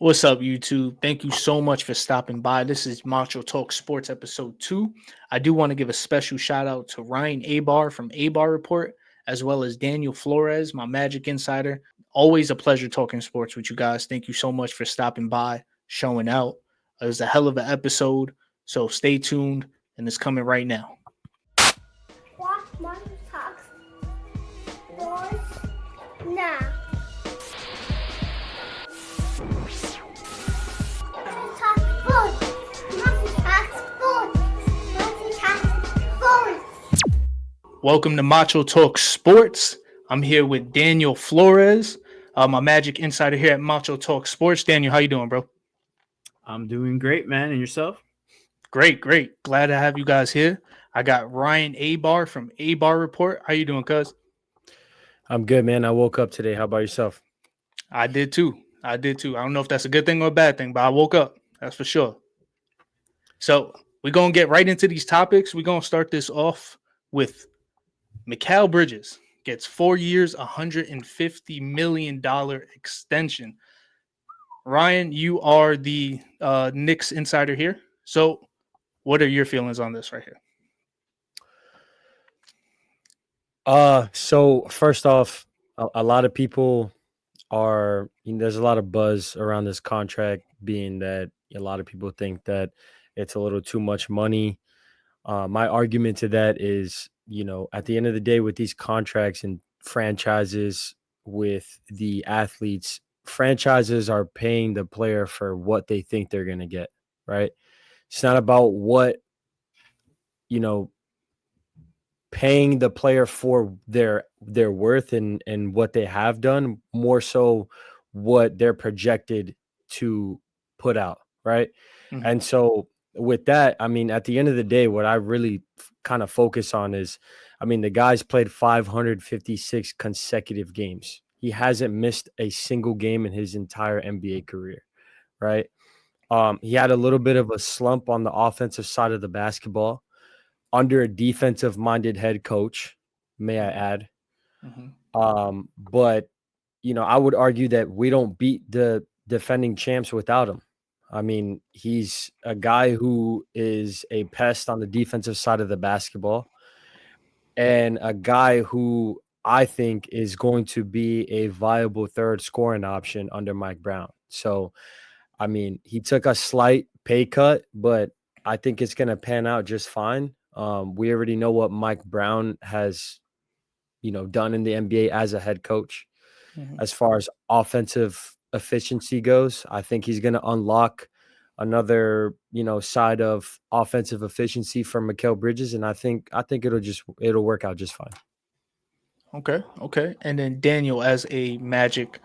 What's up, YouTube? Thank you so much for stopping by. This is Macho Talk Sports episode 2. I do want to give a special shout out to Ryan Aybar from Aybar Report, as well as Daniel Flores, my Magic Insider. Always a pleasure talking sports with you guys. Thank you so much for stopping by, showing out. It was a hell of an episode, so stay tuned, and it's coming right now. What Macho talks sports now. Welcome to Macho Talk Sports. I'm here with Daniel Flores, my Magic Insider here at Macho Talk Sports. Daniel, how you doing, bro? I'm doing great, man. And yourself? Great. Glad to have you guys here. I got Ryan Aybar from Aybar Report. How you doing, cuz? I'm good, man. I woke up today. How about yourself? I did too. I don't know if that's a good thing or a bad thing, but I woke up. That's for sure. So we're going to get right into these topics. We're going to start this off with Mikal Bridges gets 4 years, $150 million extension. Ryan, you are the Knicks insider here. So what are your feelings on this right here? So first off, a lot of people there's a lot of buzz around this contract, being that a lot of people think that it's a little too much money. My argument to that is, at the end of the day, with these contracts and franchises, with the athletes, franchises are paying the player for what they think they're going to get, right? It's not about paying the player for their worth and what they have done, more so what they're projected to put out, right? Mhm. And so with that, I mean, at the end of the day, what I really kind of focus on is, the guy's played 556 consecutive games. He hasn't missed a single game in his entire NBA career, right? He had a little bit of a slump on the offensive side of the basketball under a defensive-minded head coach, may I add. But, I would argue that we don't beat the defending champs without him. I mean, he's a guy who is a pest on the defensive side of the basketball, and a guy who I think is going to be a viable third scoring option under Mike Brown. So, he took a slight pay cut, but I think it's going to pan out just fine. We already know what Mike Brown has, done in the NBA as a head coach. As far as offensive efficiency goes, I think he's going to unlock another, side of offensive efficiency for Mikal Bridges, and I think it'll work out just fine. Okay. And then Daniel, as a Magic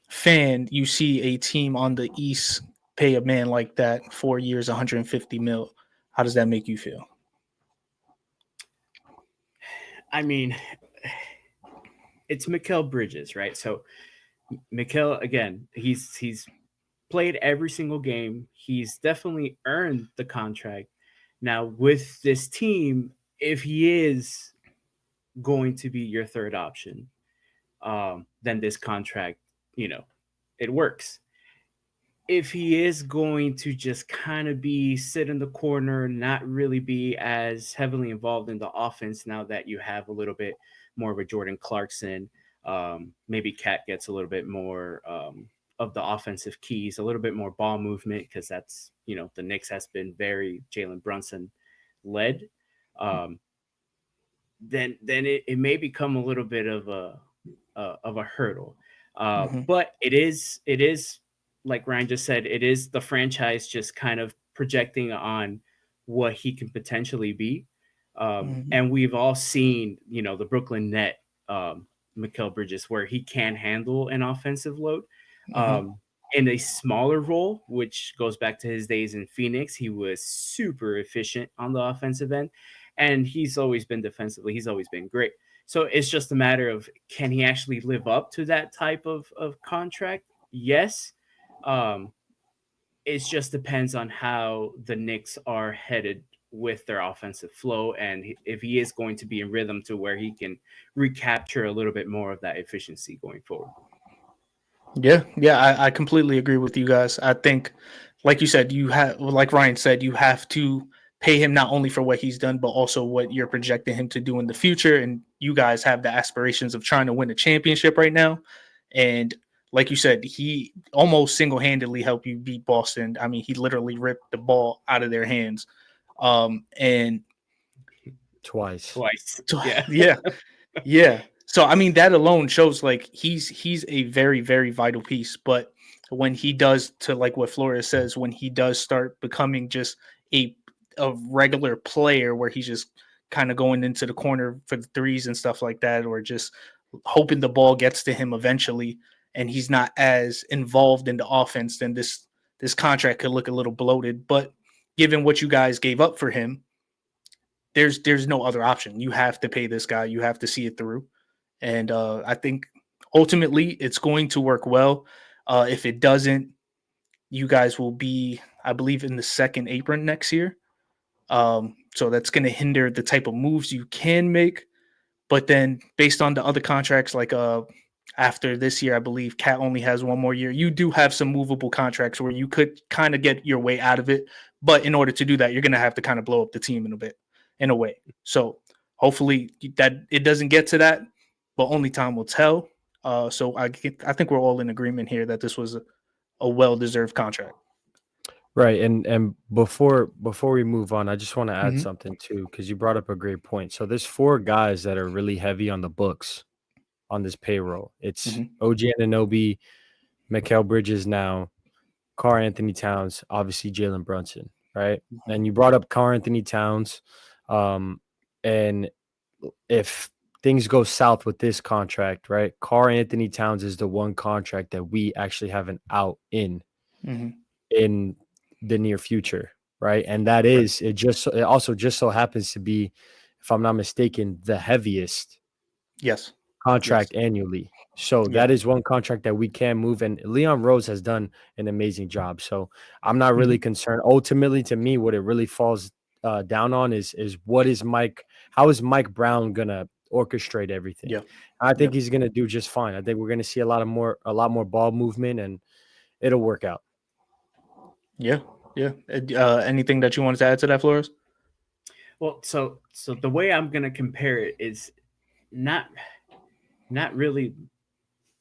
fan, you see a team on the East pay a man like that 4 years, 150 mil. How does that make you feel? I mean, it's Mikal Bridges, right? So Mikal, again, he's played every single game. He's definitely earned the contract. Now, with this team, if he is going to be your third option, then this contract, it works. If he is going to just kind of sit in the corner, not really be as heavily involved in the offense now that you have a little bit more of a Jordan Clarkson, maybe Cat gets a little bit more of the offensive keys, a little bit more ball movement, because that's, the Knicks has been very Jalen Brunson led. Then it may become a little bit of a hurdle. But it is like Ryan just said, it is the franchise just kind of projecting on what he can potentially be. And we've all seen, the Brooklyn Net, Mikal Bridges, where he can handle an offensive load. In a smaller role, which goes back to his days in Phoenix, he was super efficient on the offensive end, and he's always been defensively. He's always been great. So it's just a matter of, can he actually live up to that type of contract? Yes. It just depends on how the Knicks are headed with their offensive flow, and if he is going to be in rhythm to where he can recapture a little bit more of that efficiency going forward. Yeah, I completely agree with you guys. I think, like you said, like Ryan said, you have to pay him not only for what he's done, but also what you're projecting him to do in the future. And you guys have the aspirations of trying to win a championship right now. And like you said, he almost single handedly helped you beat Boston. I mean, he literally ripped the ball out of their hands. And Twice. Twice. Yeah. yeah, yeah. So I mean that alone shows like he's a very very vital piece. But when he does, to like what Flores says, when he does start becoming just a regular player where he's just kind of going into the corner for the threes and stuff like that, or just hoping the ball gets to him eventually, and he's not as involved in the offense, then this contract could look a little bloated. But given what you guys gave up for him, there's no other option. You have to pay this guy. You have to see it through. And I think ultimately it's going to work well. If it doesn't, you guys will be, I believe, in the second apron next year. So that's going to hinder the type of moves you can make. But then based on the other contracts, like after this year, I believe Cat only has one more year. You do have some movable contracts where you could kind of get your way out of it. But in order to do that, you're going to have to kind of blow up the team in a way. So hopefully that it doesn't get to that, but only time will tell. So I think we're all in agreement here that this was a well-deserved contract. Right. And before we move on, I just want to add Mhm. something too, because you brought up a great point. So there's 4 guys that are really heavy on the books on this payroll. It's Mhm. OG Anunoby, Mikal Bridges now, Karl Anthony Towns, obviously Jalen Brunson, right? And you brought up Karl Anthony Towns. And if things go south with this contract, right? Karl Anthony Towns is the one contract that we actually have an out in Mhm. the near future, right? And that Right. is it also just so happens to be, if I'm not mistaken, the heaviest Yes. Yes. contract annually. So Yeah. that is one contract that we can move, and Leon Rose has done an amazing job. So I'm not really Mhm. concerned. Ultimately, to me, what it really falls down on is how is Mike Brown gonna orchestrate everything? Yeah. I think Yep. he's gonna do just fine. I think we're gonna see a lot more ball movement, and it'll work out. Yeah. Yeah. Anything that you wanted to add to that, Flores? Well, so the way I'm gonna compare it is not not really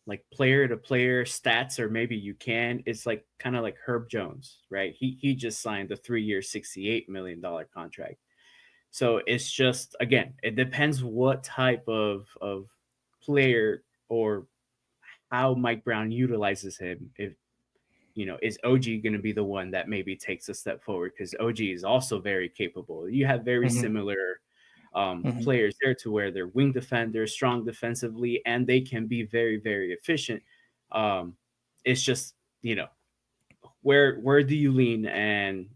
like player to player stats, or maybe you can. It's like kind of like Herb Jones, right? He just signed a 3-year, $68 million contract. So it's just, again, it depends what type of player or how Mike Brown utilizes him. If is OG going to be the one that maybe takes a step forward, because OG is also very capable. You have very Mhm. similar Mhm. players there, to where they're wing defenders, strong defensively, and they can be very, very efficient. It's just, where do you lean? And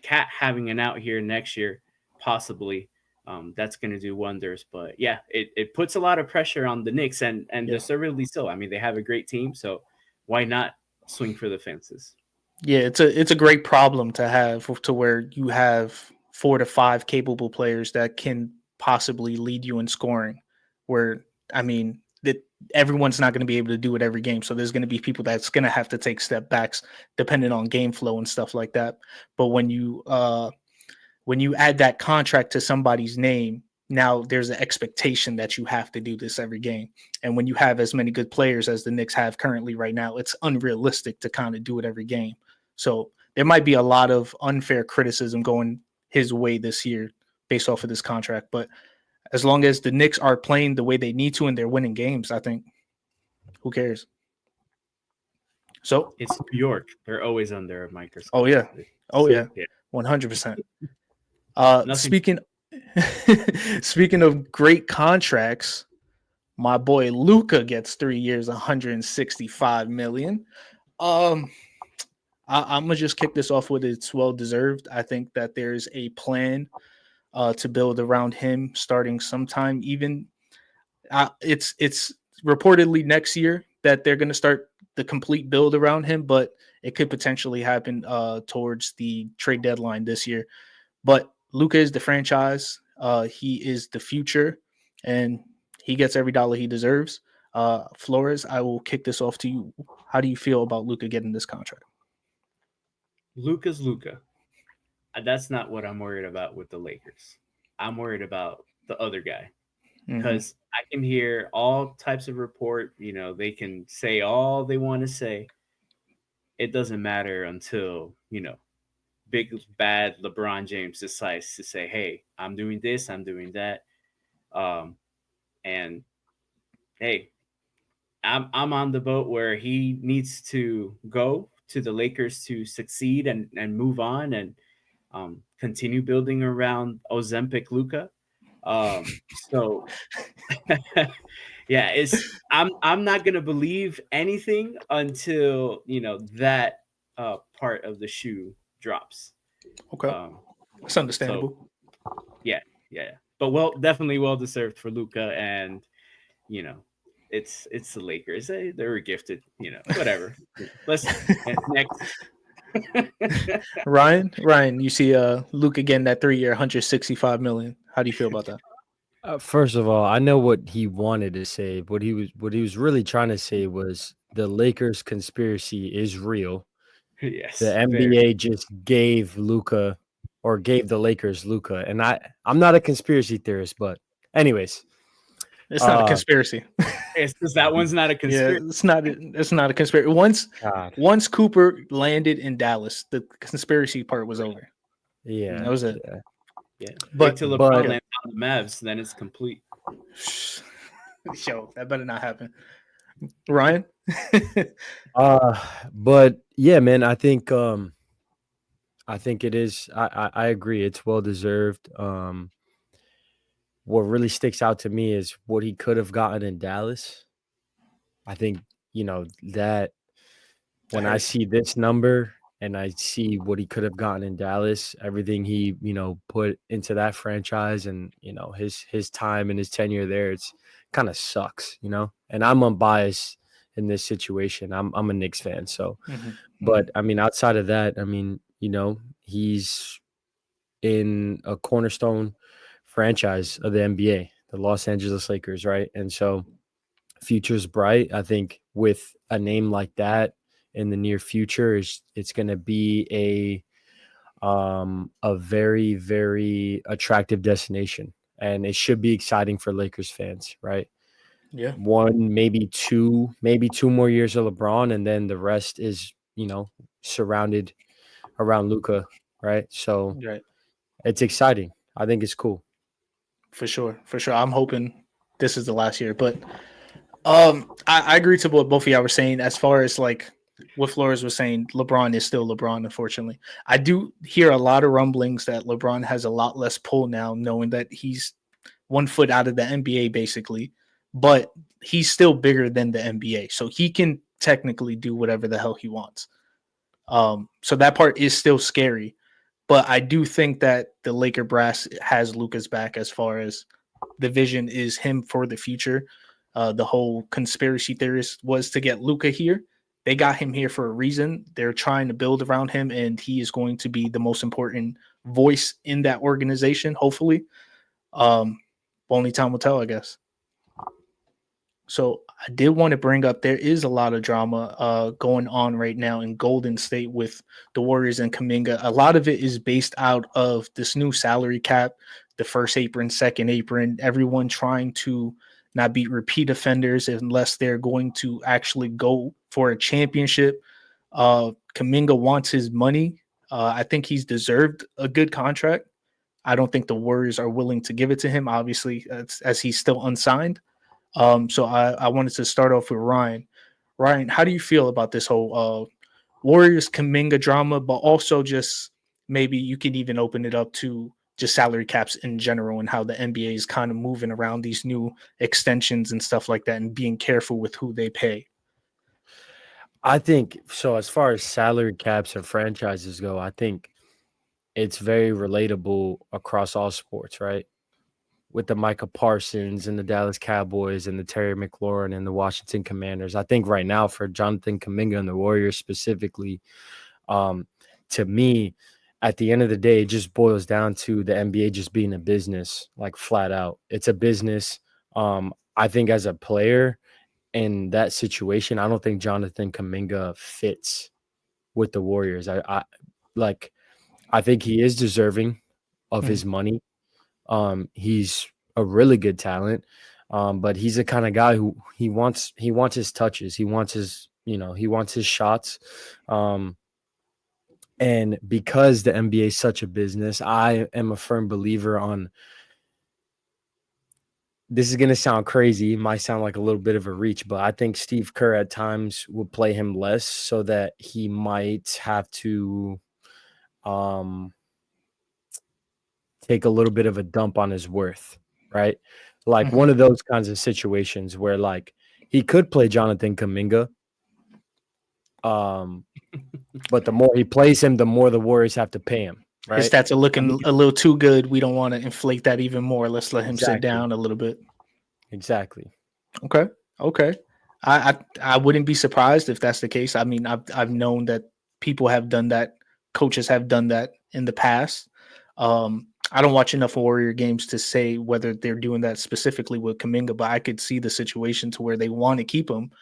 Cat having an out here next year, possibly, that's going to do wonders. But yeah, it puts a lot of pressure on the Knicks, and Yeah. deservedly so. I mean, they have a great team, so why not swing for the fences? Yeah, it's a great problem to have, to where you have 4 to 5 capable players that can possibly lead you in scoring. Where I mean that everyone's not going to be able to do it every game, so there's going to be people that's going to have to take step backs depending on game flow and stuff like that. But when you add that contract to somebody's name, now there's an expectation that you have to do this every game. And when you have as many good players as the Knicks have currently right now, it's unrealistic to kind of do it every game. So there might be a lot of unfair criticism going his way this year based off of this contract. But as long as the Knicks are playing the way they need to and they're winning games, I think who cares? So, It's New York; they're always under a oh microscope. yeah, oh It's, yeah, yeah, 100%. nothing. Speaking speaking of great contracts, my boy Luka gets 3 years, 165 million. Um, I'm gonna just kick this off with it's well deserved. I think that there's a plan to build around him starting sometime. Even it's reportedly next year that they're gonna start the complete build around him, but it could potentially happen towards the trade deadline this year. But Luka is the franchise. He is the future, and he gets every dollar he deserves. Flores, I will kick this off to you. How do you feel about Luka getting this contract? Luka's Luka. That's not what I'm worried about with the Lakers. I'm worried about the other guy because I can hear all types of report. They can say all they want to say. It doesn't matter until big bad LeBron James decides to say, "Hey, I'm doing this, I'm doing that," and hey, I'm on the boat where he needs to go to the Lakers to succeed and move on and continue building around Ozempic Luka. So yeah, I'm not gonna believe anything until that part of the shoe drops. Okay, it's understandable. So yeah, but definitely well deserved for Luka, and you know, it's the Lakers. They were gifted, whatever. Let's next. Ryan, you see Luke again that 3-year, 165 million. How do you feel about that? First of all, I know what he wanted to say. What he was really trying to say was the Lakers conspiracy is real. Yes, The NBA just gave Luka or gave the Lakers Luka, and I'm not a conspiracy theorist, but anyways, It's not a conspiracy. It's because that one's not a conspiracy. Yeah, it's not a conspiracy. Once Cooper landed in Dallas, the conspiracy part was over. Yeah, that was it. Yeah, but till LeBron lands on the Mavs, then it's complete. Yo, that better not happen. Ryan? But yeah, man, I think it is. I agree. It's well deserved. What really sticks out to me is what he could have gotten in Dallas. I think that when I see this number and I see what he could have gotten in Dallas, everything he put into that franchise, and his time and his tenure there, it's kind of sucks, And I'm unbiased in this situation. I'm a Knicks fan, so. But I mean, outside of that, I mean, he's in a cornerstone franchise of the NBA, the Los Angeles Lakers, right? And so, future's bright. I think with a name like that in the near future, it's going to be a very, very attractive destination, and it should be exciting for Lakers fans, right? Yeah. One, maybe two more years of LeBron, and then the rest is, surrounded around Luka, right? So It's exciting. I think it's cool. For sure. I'm hoping this is the last year, but I agree to what both of y'all were saying. As far as like what Flores was saying, LeBron is still LeBron, unfortunately. I do hear a lot of rumblings that LeBron has a lot less pull now, knowing that he's 1 foot out of the NBA, basically, but he's still bigger than the NBA. So he can technically do whatever the hell he wants. So that part is still scary. But I do think that the Laker brass has Luka's back as far as the vision is him for the future. The whole conspiracy theorist was to get Luka here. They got him here for a reason. They're trying to build around him, and he is going to be the most important voice in that organization, hopefully. Only time will tell, I guess. So I did want to bring up, there is a lot of drama going on right now in Golden State with the Warriors and Kuminga. A lot of it is based out of this new salary cap, the first apron, second apron, everyone trying to not be repeat offenders unless they're going to actually go for a championship. Kuminga wants his money. I think he's deserved a good contract. I don't think the Warriors are willing to give it to him, obviously, as he's still unsigned. So I wanted to start off with Ryan. Ryan, how do you feel about this whole Warriors Kuminga drama, but also just maybe you can even open it up to just salary caps in general and how the NBA is kind of moving around these new extensions and stuff like that and being careful with who they pay? I think so. As far as salary caps and franchises go, I think it's very relatable across all sports, right? With the Micah Parsons and the Dallas Cowboys and the Terry McLaurin and the Washington Commanders. I think right now for Jonathan Kuminga and the Warriors specifically, to me, at the end of the day, it just boils down to the NBA just being a business, like flat out. It's a business. I think as a player in that situation, I don't think Jonathan Kuminga fits with the Warriors. I think he is deserving of his money. He's a really good talent, but he's the kind of guy who he wants his touches. He wants his shots. And because the NBA is such a business, I am a firm believer on – this is going to sound crazy. It might sound like a little bit of a reach, but I think Steve Kerr at times will play him less so that he might have to take a little bit of a dump on his worth, right? Like one of those kinds of situations where like he could play Jonathan Kuminga, but the more he plays him, the more the Warriors have to pay him. Right? His stats are looking a little too good. We don't want to inflate that even more. Let's let him sit down a little bit. Exactly. Okay. I wouldn't be surprised if that's the case. I mean, I've known that people have done that. Coaches have done that in the past. I don't watch enough Warrior games to say whether they're doing that specifically with Kuminga, but I could see the situation to where they want to keep him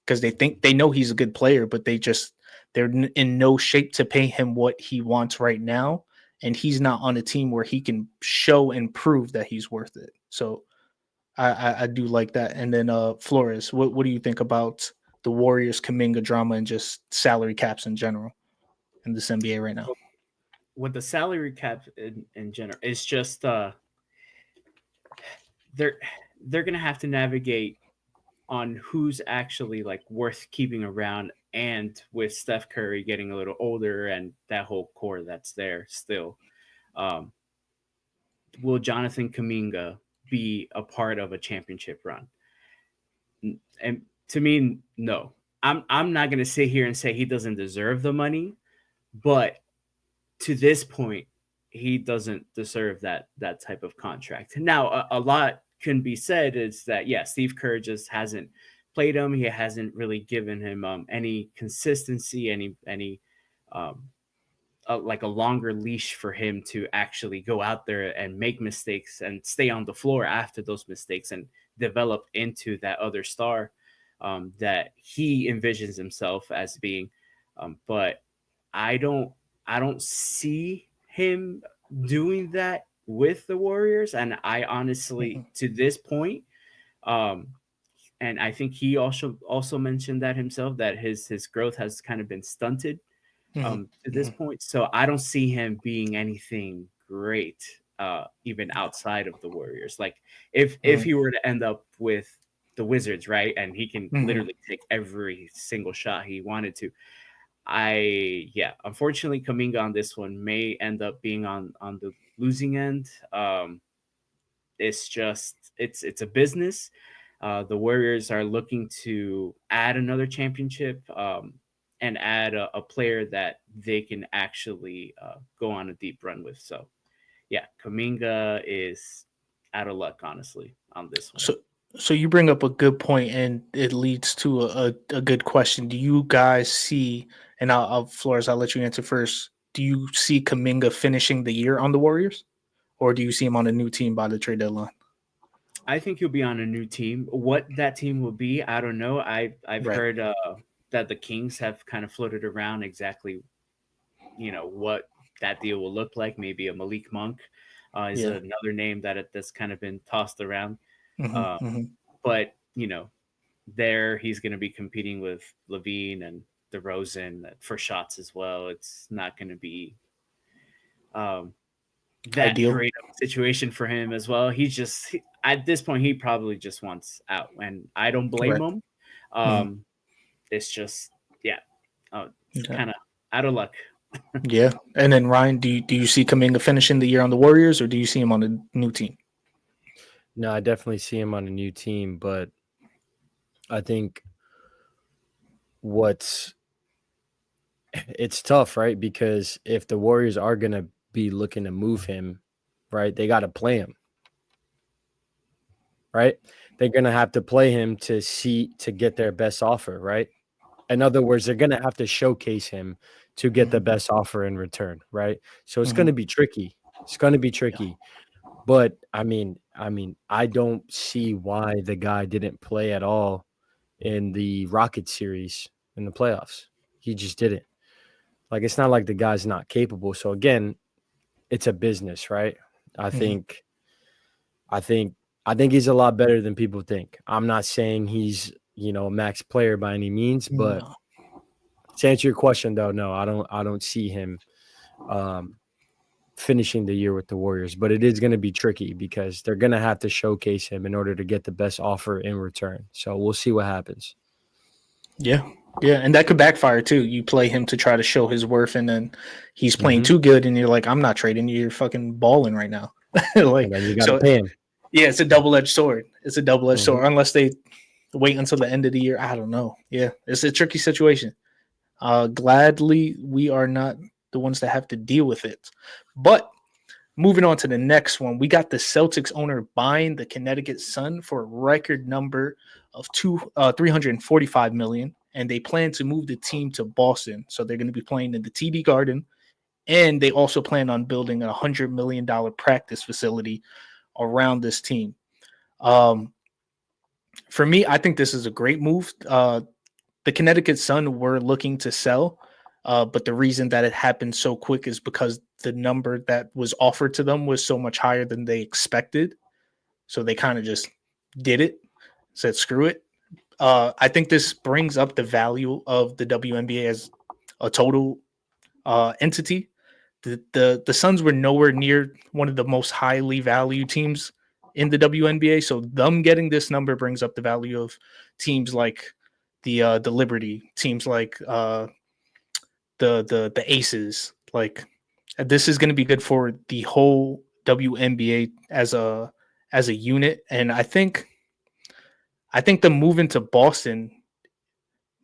because they know he's a good player, but they're in no shape to pay him what he wants right now. And he's not on a team where he can show and prove that he's worth it. So I do like that. And then Flores, what do you think about the Warriors Kuminga drama and just salary caps in general in this NBA right now? With the salary cap in general, it's just they're gonna have to navigate on who's actually like worth keeping around, and with Steph Curry getting a little older and that whole core that's there still, will Jonathan Kuminga be a part of a championship run? And to me, no. I'm not gonna sit here and say he doesn't deserve the money, but to this point, he doesn't deserve that type of contract. Now, a lot can be said is that, yeah, Steve Kerr just hasn't played him. He hasn't really given him any consistency, any like a longer leash for him to actually go out there and make mistakes and stay on the floor after those mistakes and develop into that other star that he envisions himself as being. But I don't see him doing that with the Warriors. And I honestly, to this point, and I think he also mentioned that himself, that his growth has kind of been stunted to this point. So I don't see him being anything great, even outside of the Warriors. Like if he were to end up with the Wizards, right, and he can literally take every single shot he wanted to, unfortunately, Kuminga on this one may end up being on the losing end. It's just it's a business. The Warriors are looking to add another championship and add a player that they can actually go on a deep run with. So, yeah, Kuminga is out of luck, honestly, on this one. So you bring up a good point, and it leads to a good question. Do you guys see, and Flores, I'll let you answer first. Do you see Kuminga finishing the year on the Warriors, or do you see him on a new team by the trade deadline? I think he'll be on a new team. What that team will be, I don't know. I've heard that the Kings have kind of floated around exactly, what that deal will look like. Maybe a Malik Monk is another name that's kind of been tossed around. But there he's going to be competing with Levine and DeRozan for shots as well. It's not going to be that ideal. great of a situation for him as well. He's just at this point he probably just wants out, and I don't blame him. It's just kind of out of luck. Yeah, and then Ryan, do you see Kuminga finishing the year on the Warriors, or do you see him on a new team? No, I definitely see him on a new team, but I think it's tough, right? Because if the Warriors are going to be looking to move him, right, they got to play him, right? They're going to have to play him to get their best offer, right? In other words, they're going to have to showcase him to get the best offer in return, right? So it's going to be tricky. It's going to be tricky. But I mean, I don't see why the guy didn't play at all in the Rockets series in the playoffs. He just didn't. Like, it's not like the guy's not capable. So again, it's a business, right? I think he's a lot better than people think. I'm not saying he's, a max player by any means, but No. to answer your question though, no, I don't see him finishing the year with the Warriors, but it is going to be tricky because they're going to have to showcase him in order to get the best offer in return. So we'll see what happens. Yeah. Yeah. And that could backfire too. You play him to try to show his worth, and then he's playing Mhm. too good, and you're like, I'm not trading you. You're fucking balling right now. And then you got to pay him. Yeah, it's a double-edged sword. It's a double-edged Mhm. sword. Unless they wait until the end of the year. I don't know. Yeah. It's a tricky situation. Gladly, we are not the ones that have to deal with it. But moving on to the next one, we got the Celtics owner buying the Connecticut Sun for a record number of $345 million, and they plan to move the team to Boston. So they're going to be playing in the TD Garden, and they also plan on building a $100 million practice facility around this team. For me, I think this is a great move. The Connecticut Sun were looking to sell, but the reason that it happened so quick is because the number that was offered to them was so much higher than they expected. So they kind of just did it, said screw it. I think this brings up the value of the WNBA as a total entity. The Suns were nowhere near one of the most highly valued teams in the WNBA, so them getting this number brings up the value of teams like the Liberty, teams like the Aces. Like, this is going to be good for the whole WNBA as a unit, and I think the move into Boston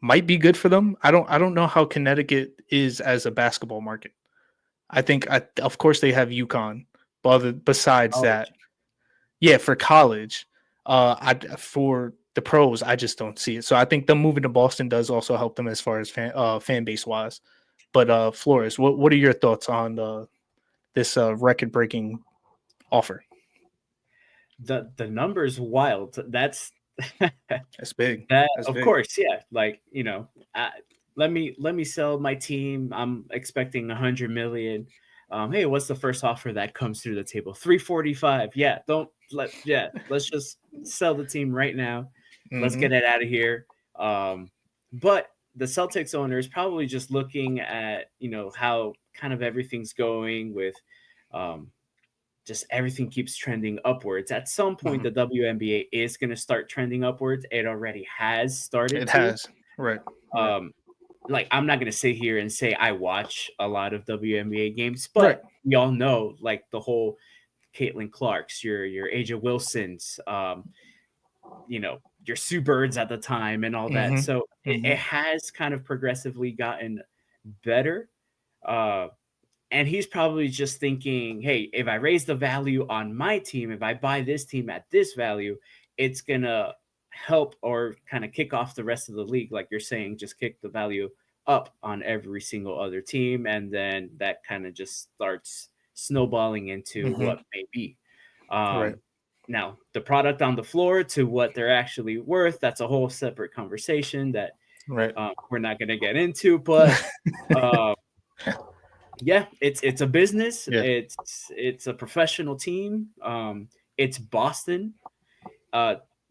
might be good for them. I don't know how Connecticut is as a basketball market. I think, of course, they have UConn, but besides that, yeah, for college, for the pros, I just don't see it. So I think them moving to Boston does also help them as far as fan base wise. But Flores, what are your thoughts on this record breaking offer? The number's wild. That's That's big. that, That's of big. course, yeah. Like, let me sell my team. I'm expecting 100 million. Hey, what's the first offer that comes through the table? 345. Yeah, let's just sell the team right now. Let's Mm-hmm. get it out of here. But the Celtics owner is probably just looking at, how kind of everything's going with just everything keeps trending upwards. At some point, Mm-hmm. the WNBA is going to start trending upwards. It already has started It to. has. Right. Um, like, I'm not going to sit here and say I watch a lot of WNBA games, Right. but we all know, like, the whole Caitlin Clark's, your Aja Wilson's, your Sue Birds at the time and all that. Mm-hmm. So it Mm-hmm. has kind of progressively gotten better. And he's probably just thinking, hey, if I raise the value on my team, if I buy this team at this value, it's going to help or kind of kick off the rest of the league. Like you're saying, just kick the value up on every single other team. And then that kind of just starts snowballing into Mm-hmm. what may be. Right. Now, the product on the floor to what they're actually worth, that's a whole separate conversation that Right. we're not going to get into. But yeah, it's a business. Yeah. It's a professional team. It's Boston.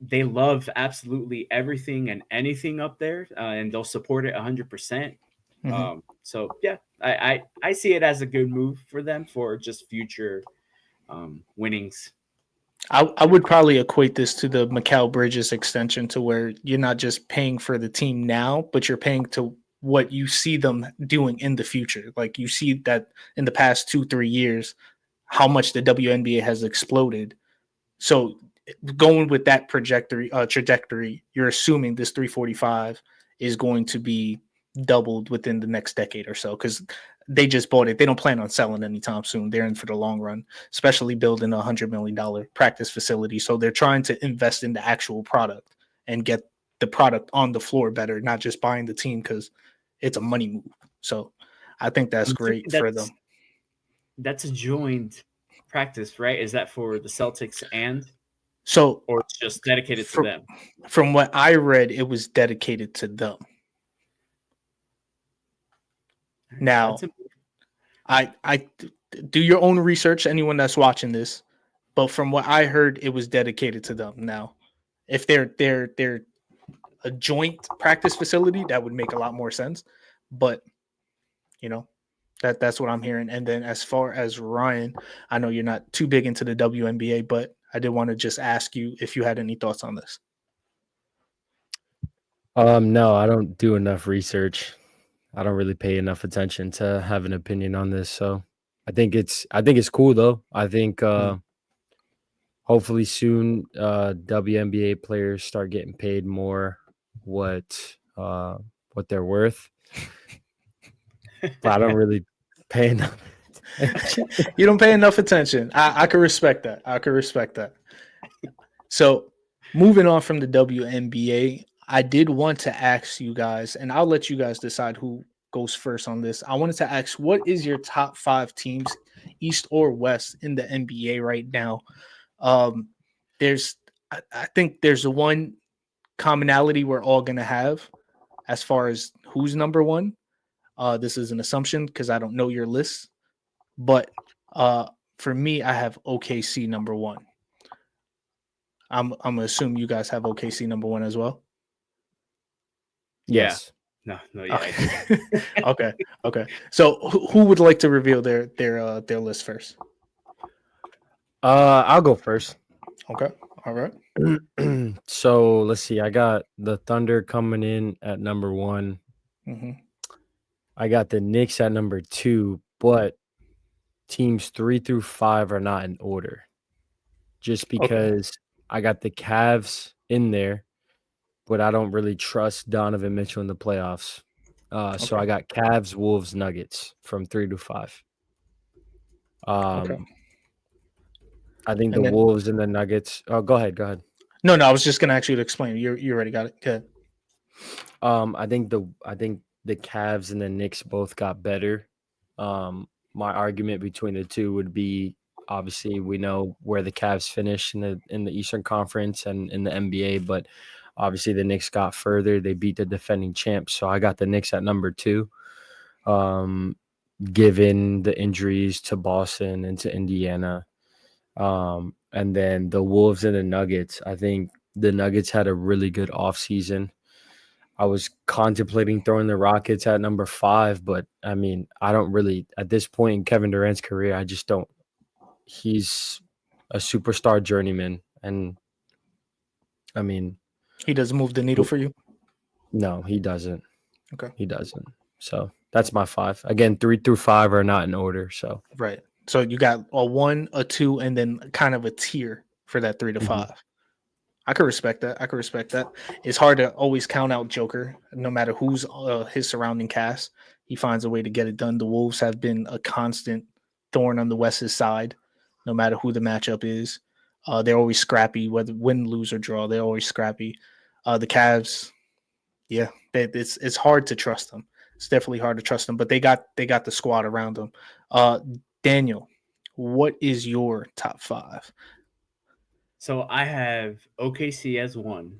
They love absolutely everything and anything up there, and they'll support it 100%. Mm-hmm. So yeah, I see it as a good move for them for just future winnings. I would probably equate this to the Mikal Bridges extension, to where you're not just paying for the team now, but you're paying to what you see them doing in the future. Like, you see that in the past 2-3 years, how much the WNBA has exploded. So going with that trajectory, you're assuming this 345 is going to be doubled within the next decade or so, because they just bought it. They don't plan on selling anytime soon. They're in for the long run, especially building $100 million practice facility. So they're trying to invest in the actual product and get the product on the floor better, not just buying the team because it's a money move. So I think that's I'm great thinking for them. that's a joined practice, right? Is that for the Celtics and So or it's just dedicated to from, them? from what I read, it was dedicated to them. Now, That's I do your own research, anyone that's watching this, but from what I heard, it was dedicated to them. Now, if they're a joint practice facility, that would make a lot more sense. But you know, that's what I'm hearing. And then as far as Ryan, I know you're not too big into the WNBA, but I did want to just ask you if you had any thoughts on this. No, I don't do enough research. I don't really pay enough attention to have an opinion on this. So I think it's cool though. I think hopefully soon WNBA players start getting paid more what they're worth. But I don't really pay enough attention. You don't pay enough attention. I can respect that. I can respect that. So moving on from the WNBA, I did want to ask you guys, and I'll let you guys decide who goes first on this. I wanted to ask, what is your top 5 teams, East or West, in the NBA right now? There's, I think there's one commonality we're all going to have as far as who's number one. This is an assumption because I don't know your list, but for me, I have OKC number one. I'm gonna assume you guys have OKC number one as well. Yes. No, yeah. Okay. Okay. So who would like to reveal their list first? I'll go first. Okay. All right. So let's see. I got the Thunder coming in at number 1. Mm-hmm. I got the Knicks at number 2, but teams 3 through 5 are not in order. Just because I got the Cavs in there, but I don't really trust Donovan Mitchell in the playoffs. So I got Cavs, Wolves, Nuggets from 3 to 5. Okay. I think And the then- Wolves and the Nuggets. Oh, go ahead. No, I was just gonna ask you to explain. You already got it. Good. I think the Cavs and the Knicks both got better. My argument between the two would be, obviously we know where the Cavs finished in the Eastern Conference and in the NBA, but obviously the Knicks got further. They beat the defending champs, so I got the Knicks at number 2. Given the injuries to Boston and to Indiana, and then the Wolves and the Nuggets. I think the Nuggets had a really good offseason. I was contemplating throwing the Rockets at number 5, but I mean, I don't really, at this point in Kevin Durant's career, I just don't. He's a superstar journeyman, and I mean, He doesn't move the needle for you. no, he doesn't. Okay. He doesn't. So that's my 5. Again, 3 through 5 are not in order. So Right. So you got a 1, a 2, and then kind of a tier for that 3 to 5. I could respect that. It's hard to always count out Joker, no matter who's his surrounding cast. He finds a way to get it done. The Wolves have been a constant thorn on the West's side, no matter who the matchup is. They're always scrappy, whether win, lose, or draw. They're always scrappy. The Cavs, yeah, it's hard to trust them. It's definitely hard to trust them, but they got the squad around them. Daniel, what is your top 5? So I have OKC as 1,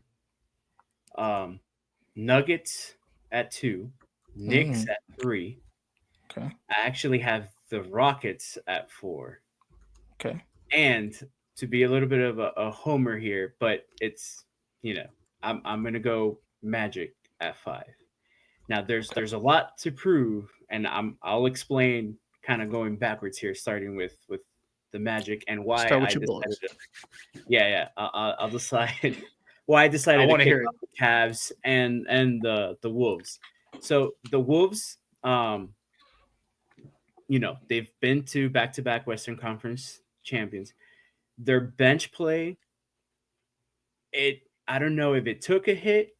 Nuggets at 2, Knicks at 3. Okay. I actually have the Rockets at 4. Okay. And to be a little bit of a homer here, but it's, I'm gonna go Magic at 5. Now there's a lot to prove, and I'll explain kind of going backwards here, starting with the Magic and why Start with I your decided boys. I'll decide why I decided to wanna kick hear it. off the Cavs and the Wolves. So the Wolves, they've been to back-to-back Western Conference champions. Their bench play, I don't know if it took a hit.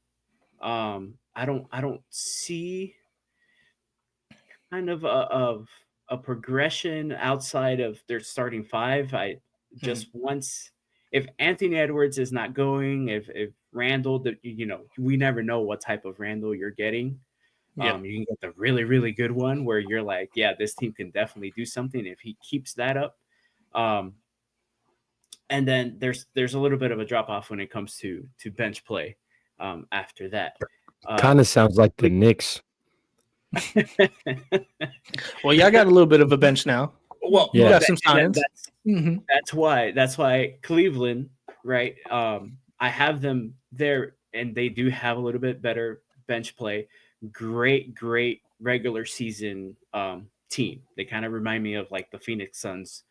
I don't see kind of a progression outside of their starting 5. I just once, if Anthony Edwards is not going, if Randall, we never know what type of Randall you're getting. Yeah. You can get the really, really good one where you're like, yeah, this team can definitely do something if he keeps that up. And then there's a little bit of a drop off when it comes to bench play after that. Kind of sounds like the we- Knicks. Well, y'all got a little bit of a bench now. well, You Yeah. got some and signs. Mhm. that's why Cleveland, right? I have them there, and they do have a little bit better bench play. Great regular season team. They kind of remind me of like the Phoenix Suns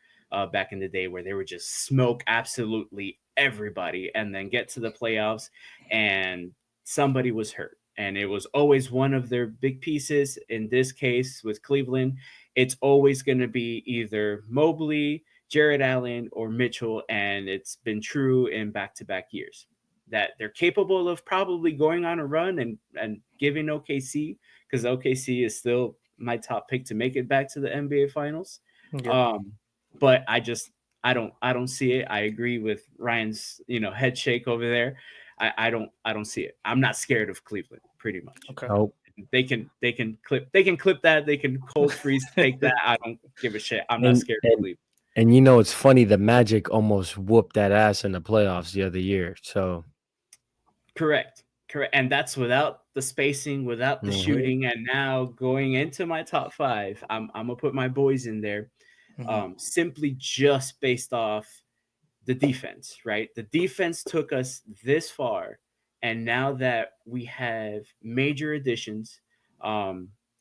back in the day, where they would just smoke absolutely everybody, and then get to the playoffs, and somebody was hurt, and it was always one of their big pieces. In this case, with Cleveland, it's always going to be either Mobley, Jared Allen, or Mitchell, and it's been true in back-to-back years that they're capable of probably going on a run and giving OKC, because OKC is still my top pick to make it back to the NBA Finals. Yep. But I don't see it. I agree with Ryan's head shake over there. I don't see it. I'm not scared of Cleveland, pretty much. Okay. Nope. They can clip that, they can cold freeze take that. I don't give a shit. I'm not And, scared of and Cleveland. and you know it's funny. The Magic almost whooped that ass in the playoffs the other year. So Correct. And that's without the spacing, without the Mhm. shooting. And now going into my top five, I'm gonna put my boys in there, Mhm. simply just based off the defense, right? The defense took us this far, and now that we have major additions,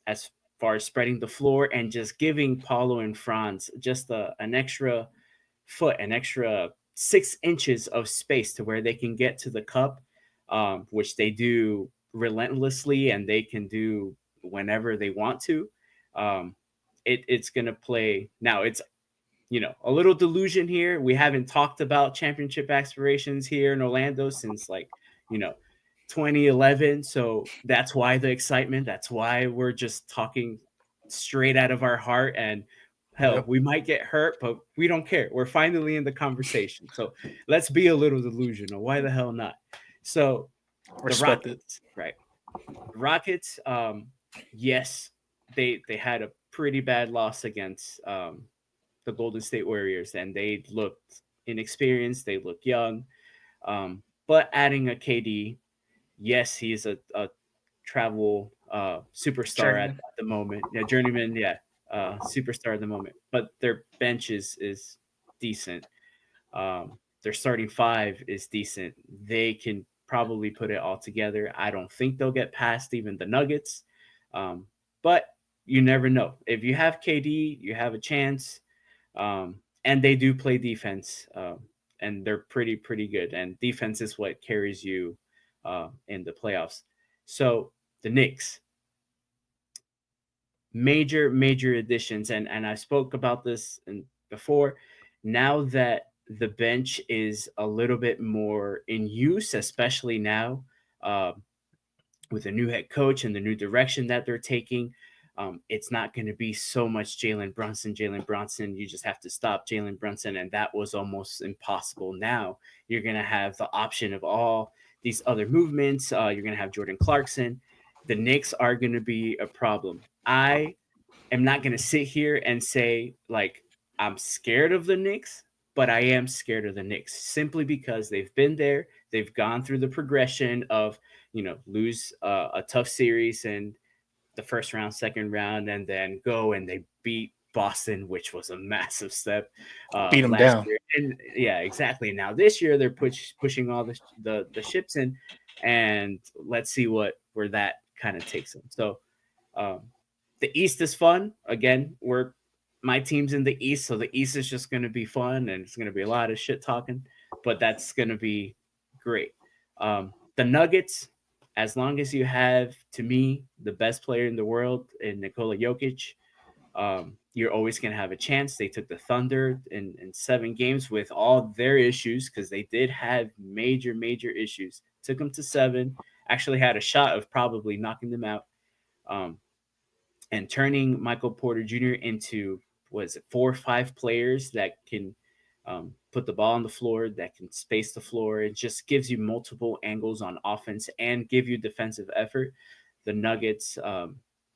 as far as spreading the floor and just giving Paulo and Franz just an extra foot, an extra 6 inches of space to where they can get to the cup, which they do relentlessly, and they can do whenever they want to. Um, it's going to play now. It's a little delusion here. We haven't talked about championship aspirations here in Orlando since you know 2011. So that's why the excitement. That's why we're just talking straight out of our heart. And hell, Yep. we might get hurt, but we don't care. We're finally in the conversation. So let's be a little delusional. Why the hell not? So the Respect it. Rockets, right? Rockets, yes, they had a pretty bad loss against the Golden State Warriors, and they looked inexperienced. They look young. But adding a KD, yes, he's a travel superstar at Journeyman. the moment. Yeah, journeyman. Yeah, superstar at the moment. But their bench is decent. Their starting five is decent. They can probably put it all together. I don't think they'll get past even the Nuggets. But you never know. If you have KD, you have a chance. And they do play defense, and they're pretty good. And defense is what carries you in the playoffs. So the Knicks, major additions, and I spoke about this before. Now that the bench is a little bit more in use, especially now, uh, with a new head coach and the new direction that they're taking. It's not going to be so much Jalen Brunson. You just have to stop Jalen Brunson, and that was almost impossible. Now you're going to have the option of all these other movements. You're going to have Jordan Clarkson. The Knicks are going to be a problem. I am not going to sit here and say like I'm scared of the Knicks, but I am scared of the Knicks simply because they've been there. They've gone through the progression of lose a tough series in the first round, second round, and then go and they beat Boston, which was a massive step Beat them last down. year. And yeah, exactly. Now this year they're pushing all the ships in, and let's see where that kind of takes them. So um, the East is fun. Again, my team's in the East, so the East is just going to be fun, and it's going to be a lot of shit talking, but that's going to be great. The Nuggets, as long as you have, to me, the best player in the world in Nikola Jokic, you're always going to have a chance. They took the Thunder in 7 games with all their issues, because they did have major issues. Took them to 7. Actually had a shot of probably knocking them out. Um, and turning Michael Porter Jr. into, what is it, 4 or 5 players that can put the ball on the floor, that can space the floor. It just gives you multiple angles on offense and give you defensive effort. The Nuggets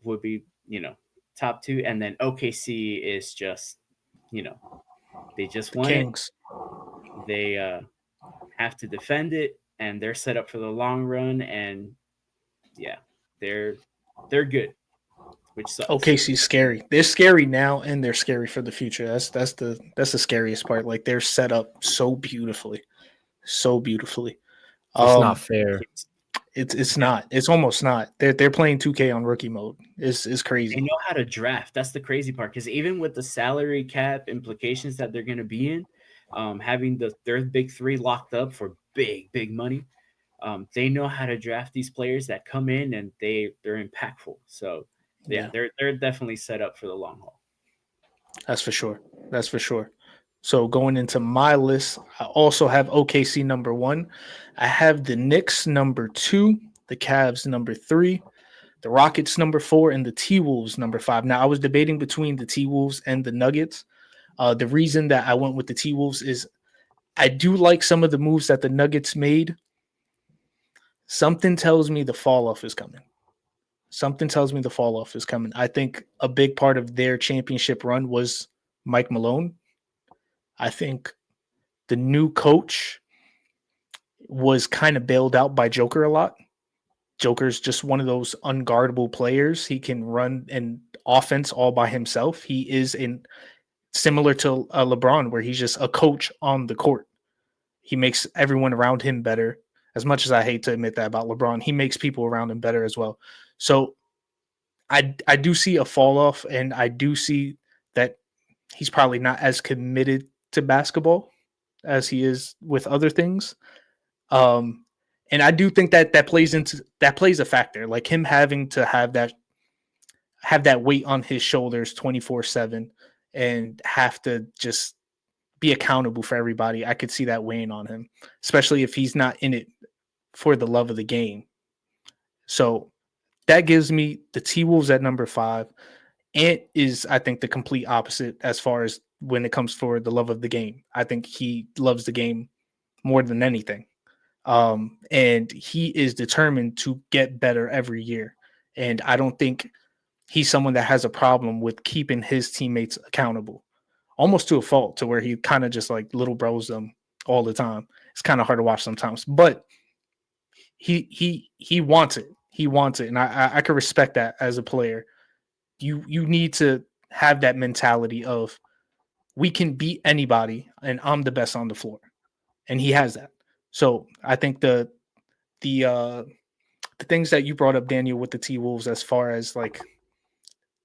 would be, top 2. And then OKC is just, they just The won it. Kings. They have to defend it, and they're set up for the long run. And yeah, they're good, which sucks. OKC's scary. They're scary now, and they're scary for the future. That's the scariest part. Like they're set up so beautifully, so beautifully. It's not fair. It's not. It's almost not. They're playing 2K on rookie mode. It's They crazy. know how to draft. That's the crazy part. Because even with the salary cap implications that they're going to be in, having their big three locked up for big money, they know how to draft these players that come in and they're impactful. So yeah, they're definitely set up for the long haul. That's for sure. That's for sure. So going into my list, I also have OKC number 1. I have the Knicks number 2, the Cavs number 3, the Rockets number 4, and the T-Wolves number 5. Now, I was debating between the T-Wolves and the Nuggets. The reason that I went with the T-Wolves is I do like some of the moves that the Nuggets made. Something tells me the fall off is coming. I think a big part of their championship run was Mike Malone. I think the new coach was kind of bailed out by Joker a lot. Joker's just one of those unguardable players. He can run an offense all by himself. He is similar to LeBron, where he's just a coach on the court. He makes everyone around him better. As much as I hate to admit that about LeBron, he makes people around him better as well. So I do see a fall off, and I do see that he's probably not as committed to basketball as he is with other things. And I do think that plays a factor, like him having to have that weight on his shoulders 24/7 and have to just be accountable for everybody. I could see that weighing on him, especially if he's not in it for the love of the game. So that gives me the T-Wolves at number 5. Ant is, I think, the complete opposite as far as when it comes for the love of the game. I think he loves the game more than anything. And he is determined to get better every year. And I don't think he's someone that has a problem with keeping his teammates accountable, almost to a fault, to where he kind of just like little bros them all the time. It's kind of hard to watch sometimes, but he wants it. He wants it. And I can respect that as a player. You need to have that mentality of, we can beat anybody and I'm the best on the floor. And he has that. So I think the things that you brought up, Daniel, with the T-Wolves, as far as like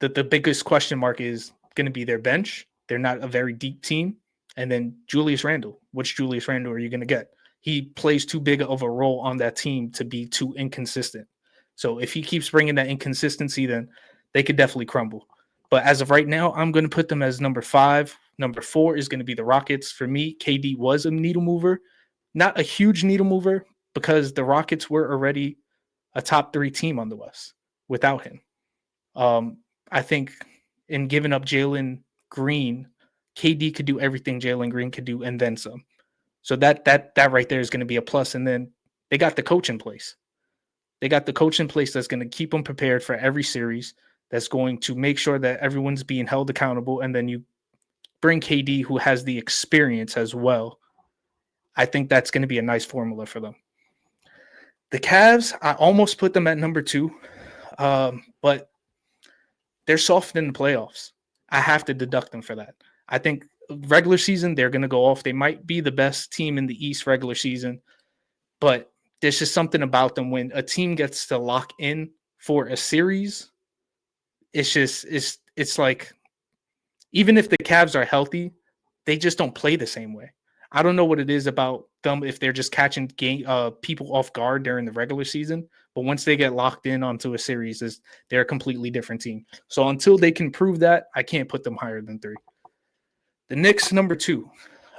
the biggest question mark is going to be their bench. They're not a very deep team. And then Julius Randle. Which Julius Randle are you going to get? He plays too big of a role on that team to be too inconsistent. So if he keeps bringing that inconsistency, then they could definitely crumble. But as of right now, I'm going to put them as number 5. Number 4 is going to be the Rockets. For me, KD was a needle mover. Not a huge needle mover, because the Rockets were already a top 3 team on the West without him. I think in giving up Jalen Green, KD could do everything Jalen Green could do and then some. So that right there is going to be a plus. And then they got the coach in place. That's going to keep them prepared for every series. That's going to make sure that everyone's being held accountable. And then you bring KD, who has the experience as well. I think that's going to be a nice formula for them. The Cavs, I almost put them at number 2, but they're soft in the playoffs. I have to deduct them for that. I think regular season, they're going to go off. They might be the best team in the East regular season, but there's just something about them when a team gets to lock in for a series. It's like, even if the Cavs are healthy, they just don't play the same way. I don't know what it is about them, if they're just catching people off guard during the regular season, but once they get locked in onto a series, they're a completely different team. So until they can prove that, I can't put them higher than 3. The Knicks, number 2.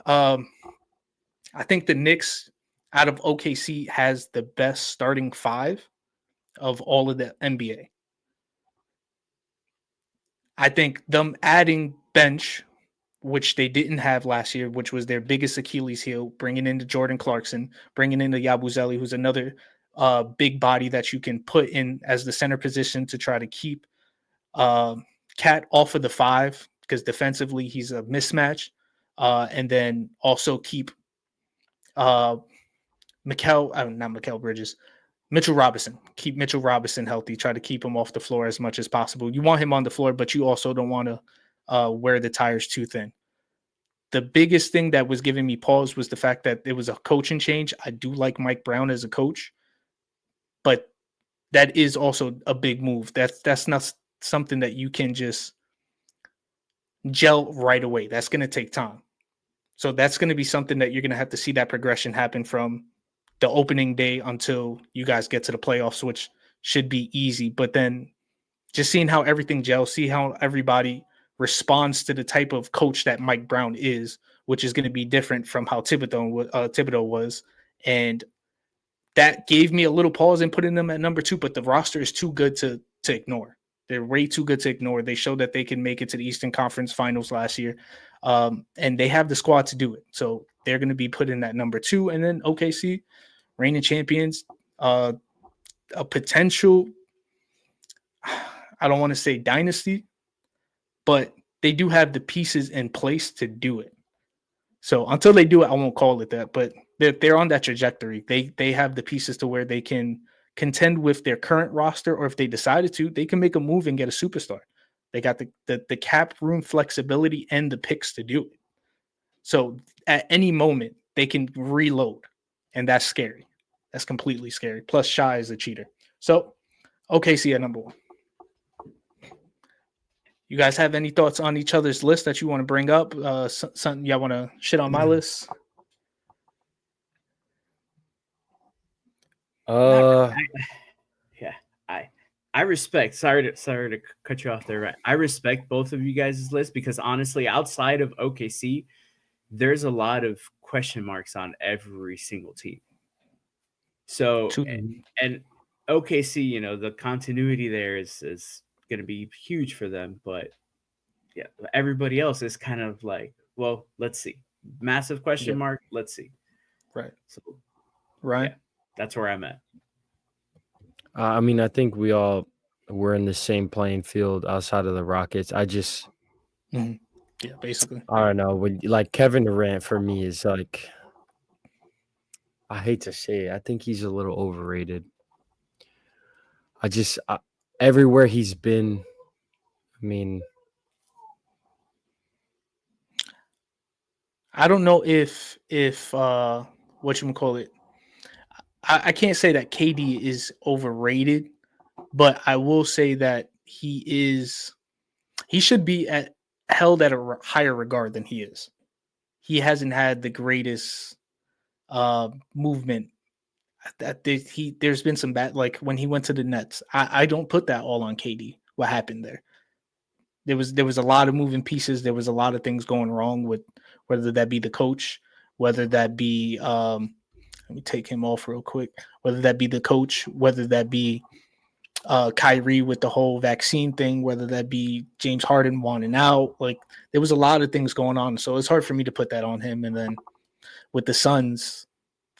I think the Knicks, out of OKC, has the best starting 5 of all of the NBA. I think them adding bench, which they didn't have last year, which was their biggest Achilles heel, bringing in Jordan Clarkson, bringing in the Yabusele, who's another big body that you can put in as the center position to try to keep Cat off of the 5, because defensively he's a mismatch, and then also keep Uh, not Mikal Bridges, Mitchell Robinson. Keep Mitchell Robinson healthy. Try to keep him off the floor as much as possible. You want him on the floor, but you also don't want to wear the tires too thin. The biggest thing that was giving me pause was the fact that it was a coaching change. I do like Mike Brown as a coach, but that is also a big move. That's not something that you can just gel right away. That's going to take time. So that's going to be something that you're going to have to see that progression happen from the opening day until you guys get to the playoffs, which should be easy. But then just seeing how everything gels, see how everybody responds to the type of coach that Mike Brown is, which is going to be different from how Thibodeau was. And that gave me a little pause in putting them at number 2, but the roster is too good to ignore. They're way too good to ignore. They showed that they can make it to the Eastern Conference Finals last year, and they have the squad to do it. So they're going to be put in that number 2. And then OKC, reigning champions, a potential, I don't want to say dynasty, but they do have the pieces in place to do it. So until they do it, I won't call it that, but they're on that trajectory. They have the pieces to where they can contend with their current roster, or if they decided to, they can make a move and get a superstar. They got the cap room flexibility and the picks to do it. So at any moment they can reload, and that's scary. That's completely scary. Plus, Shai is a cheater. So OKC at number 1. You guys have any thoughts on each other's list that you want to bring up? Something y'all want to shit on my list? I respect. Sorry to cut you off there. Right, I respect both of you guys' list because honestly, outside of OKC, there's a lot of question marks on every single team. So and OKC, you know, the continuity there is going to be huge for them, but yeah, everybody else is kind of like, well, let's see. Massive question mark. Let's see. Right. So, right. Yeah, that's where I'm at. I mean, I think we're in the same playing field outside of the Rockets. I just, yeah, basically. I don't know. When like Kevin Durant for me is like, I hate to say it, I think he's a little overrated. Everywhere he's been, I mean, I don't know if whatchamacallit, I can't say that KD is overrated, but I will say that he should be held at a higher regard than he is. He hasn't had the greatest movement. There's been some bad, like when he went to the Nets. I don't put that all on KD. What happened there? There was a lot of moving pieces. There was a lot of things going wrong with whether that be the coach, whether that be let me take him off real quick. Whether that be the coach, whether that be Kyrie with the whole vaccine thing, whether that be James Harden wanting out, like there was a lot of things going on. So it's hard for me to put that on him. And then with the Suns,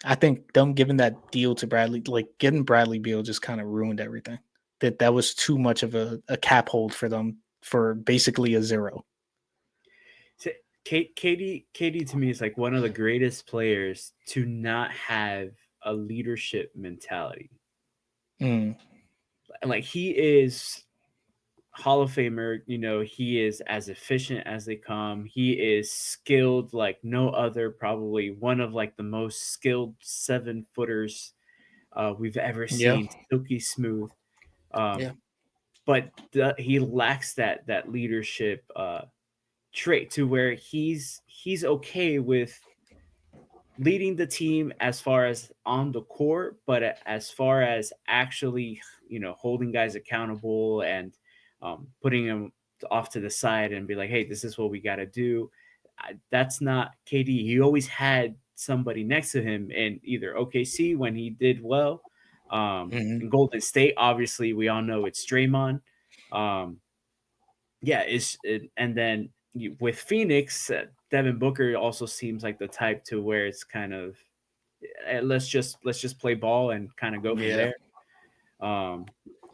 I think them giving that deal to Bradley, like getting Bradley Beal, just kind of ruined everything. That was too much of a cap hold for them for basically a zero. So, KD to me is like one of the greatest players to not have a leadership mentality. Like he is Hall of Famer, you know, he is as efficient as they come. He is skilled like no other, probably one of like the most skilled 7-footers we've ever seen. Silky smooth. But he lacks that leadership trait to where he's okay with leading the team as far as on the court, but as far as actually, you know, holding guys accountable and putting them off to the side and be like, hey, this is what we got to do. That's not KD. He always had somebody next to him in either OKC when he did well. In Golden State, obviously, we all know it's Draymond. And then with Phoenix, Devin Booker also seems like the type to where it's kind of let's just play ball and kind of go from there.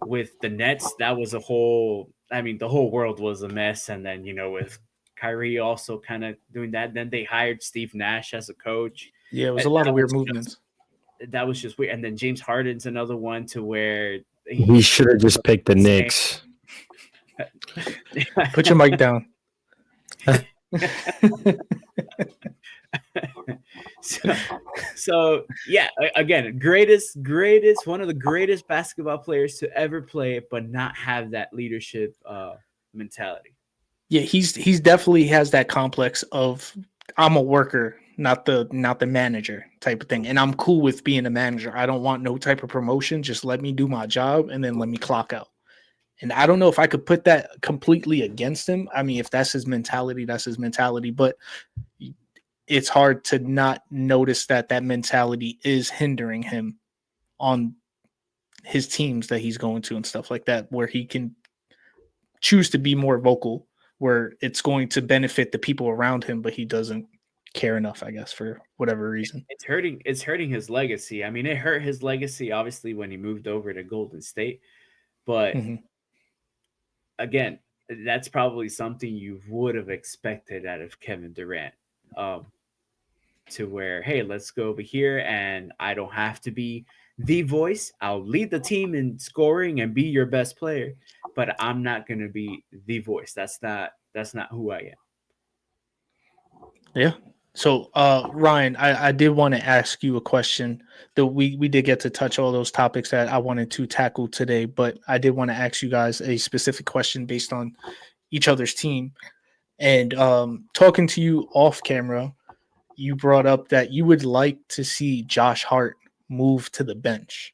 With the Nets, that was the whole world was a mess. And then, you know, with Kyrie also kind of doing that, then they hired Steve Nash as a coach. Yeah, it was a lot of weird movements. That was just weird. And then James Harden's another one to where He should have just picked the Knicks. Put your mic down. so yeah, again, one of the greatest basketball players to ever play, but not have that leadership mentality. Yeah, he's definitely has that complex of I'm a worker, not the manager type of thing. And I'm cool with being a manager. I don't want no type of promotion. Just let me do my job and then let me clock out. And I don't know if I could put that completely against him. I mean, if that's his mentality, that's his mentality. But it's hard to not notice that mentality is hindering him on his teams that he's going to and stuff like that, where he can choose to be more vocal, where it's going to benefit the people around him, but he doesn't care enough, I guess, for whatever reason. It's hurting his legacy. I mean, it hurt his legacy, obviously, when he moved over to Golden State. But again, that's probably something you would have expected out of Kevin Durant. To where, hey, let's go over here and I don't have to be the voice. I'll lead the team in scoring and be your best player, but I'm not going to be the voice. That's not who I am. Yeah. So, Ryan, I did want to ask you a question. That we did get to touch all those topics that I wanted to tackle today, but I did want to ask you guys a specific question based on each other's team. And talking to you off camera, you brought up that you would like to see Josh Hart move to the bench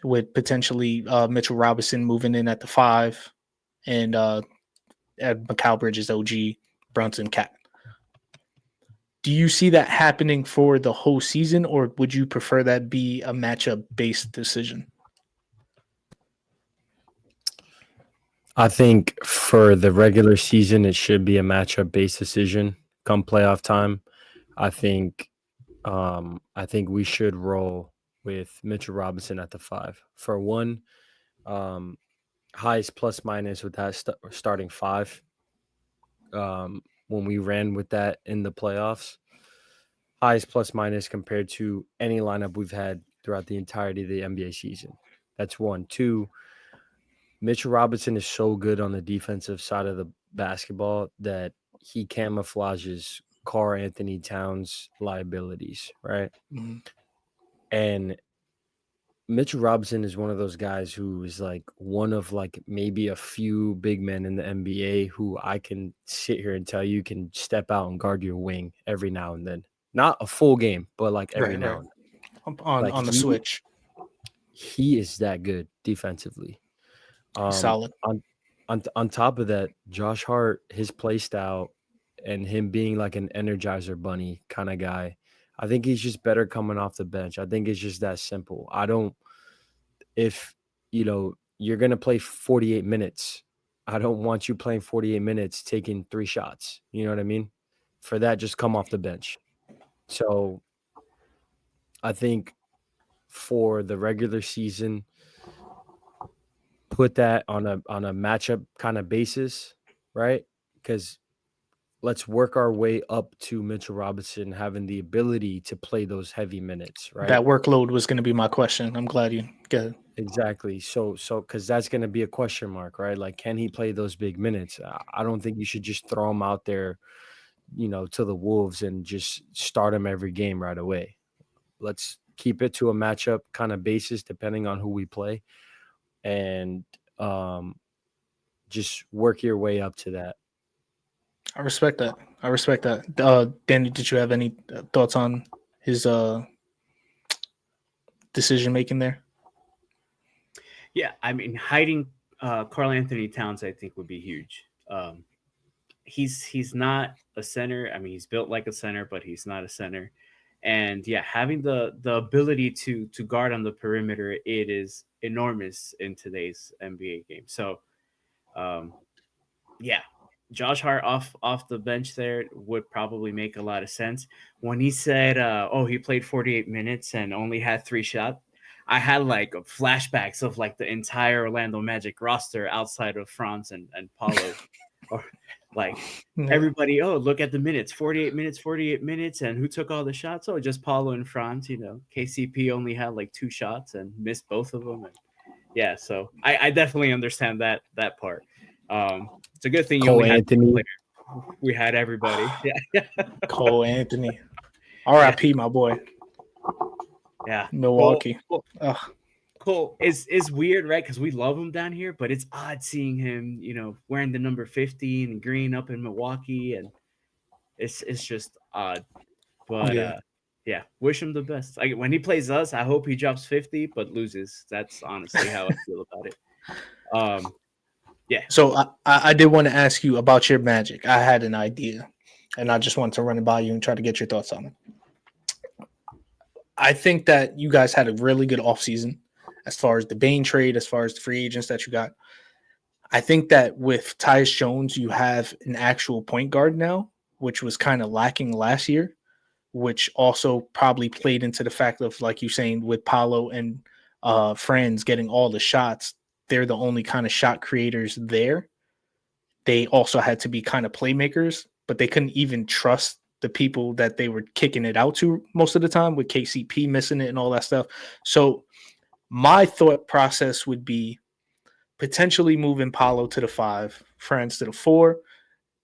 with potentially Mitchell Robinson moving in at the 5 and at Mikal Bridges, OG, Brunson, Cat. Do you see that happening for the whole season, or would you prefer that be a matchup-based decision? I think for the regular season, it should be a matchup-based decision come playoff time. I think we should roll with Mitchell Robinson at the 5. For one, highest plus minus with that starting 5. When we ran with that in the playoffs, highest plus minus compared to any lineup we've had throughout the entirety of the NBA season. That's 1. 2, Mitchell Robinson is so good on the defensive side of the basketball that he camouflages Karl Anthony Towns' liabilities, right? Mm-hmm. And Mitchell Robinson is one of those guys who is like one of like maybe a few big men in the NBA who I can sit here and tell you can step out and guard your wing every now and then. Not a full game, but like every now and then. On the switch. He is that good defensively. Solid. On top of that, Josh Hart, his play style and him being like an Energizer bunny kind of guy, I think he's just better coming off the bench. I think it's just that simple. If you're going to play 48 minutes, I don't want you playing 48 minutes taking 3 shots. You know what I mean? For that, just come off the bench. So I think for the regular season, put that on a matchup kind of basis, right? Because let's work our way up to Mitchell Robinson having the ability to play those heavy minutes, right? That workload was going to be my question. I'm glad you get it. Exactly. So because that's going to be a question mark, right? Like, can he play those big minutes? I don't think you should just throw him out there, to the Wolves and just start him every game right away. Let's keep it to a matchup kind of basis depending on who we play, and just work your way up to that. I respect that. Danny, did you have any thoughts on his decision making there? Yeah, I mean, hiding Karl Anthony Towns, I think, would be huge. He's not a center. I mean, he's built like a center, but he's not a center. And yeah, having the ability to guard on the perimeter, it is enormous in today's NBA game. So, yeah, Josh Hart off the bench there would probably make a lot of sense. When he said, he played 48 minutes and only had 3 shots, I had like flashbacks of like the entire Orlando Magic roster outside of Franz and Paulo. Or Like Yeah. everybody, oh, look at the minutes, 48 minutes, and who took all the shots? Oh, just Paulo and Franz. KCP only had like 2 shots and missed both of them. And yeah, so I definitely understand that part. It's a good thing you Cole only had 2 Anthony. players. We had everybody. Yeah, Cole Anthony. R.I.P. my boy. yeah. Milwaukee. Ugh. Cole is weird, right? Because we love him down here, but it's odd seeing him, wearing the number 50 and green up in Milwaukee, and it's just odd. But yeah, wish him the best. Like when he plays us, I hope he drops 50 but loses. That's honestly how I feel about it. Yeah. So I did want to ask you about your Magic. I had an idea, and I just wanted to run it by you and try to get your thoughts on it. I think that you guys had a really good offseason as far as the Bane trade, as far as the free agents that you got. I think that with Tyus Jones, you have an actual point guard now, which was kind of lacking last year, which also probably played into the fact of, like you saying, with Paolo and Franz getting all the shots, they're the only kind of shot creators there. They also had to be kind of playmakers, but they couldn't even trust the people that they were kicking it out to most of the time, with KCP missing it and all that stuff. So my thought process would be potentially moving Paolo to the 5, Franz to the 4,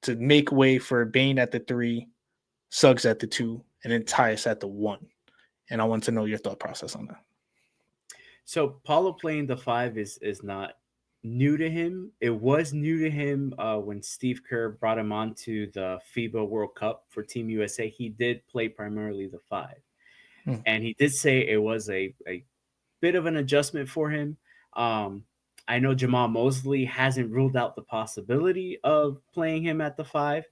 to make way for Bane at the 3, Suggs at the 2, and then Tyus at the 1. And I want to know your thought process on that. So Paulo playing the 5 is not new to him. It was new to him when Steve Kerr brought him on to the FIBA World Cup for Team USA. He did play primarily the 5. And he did say it was a bit of an adjustment for him. I know Jamal Mosley hasn't ruled out the possibility of playing him at the 5.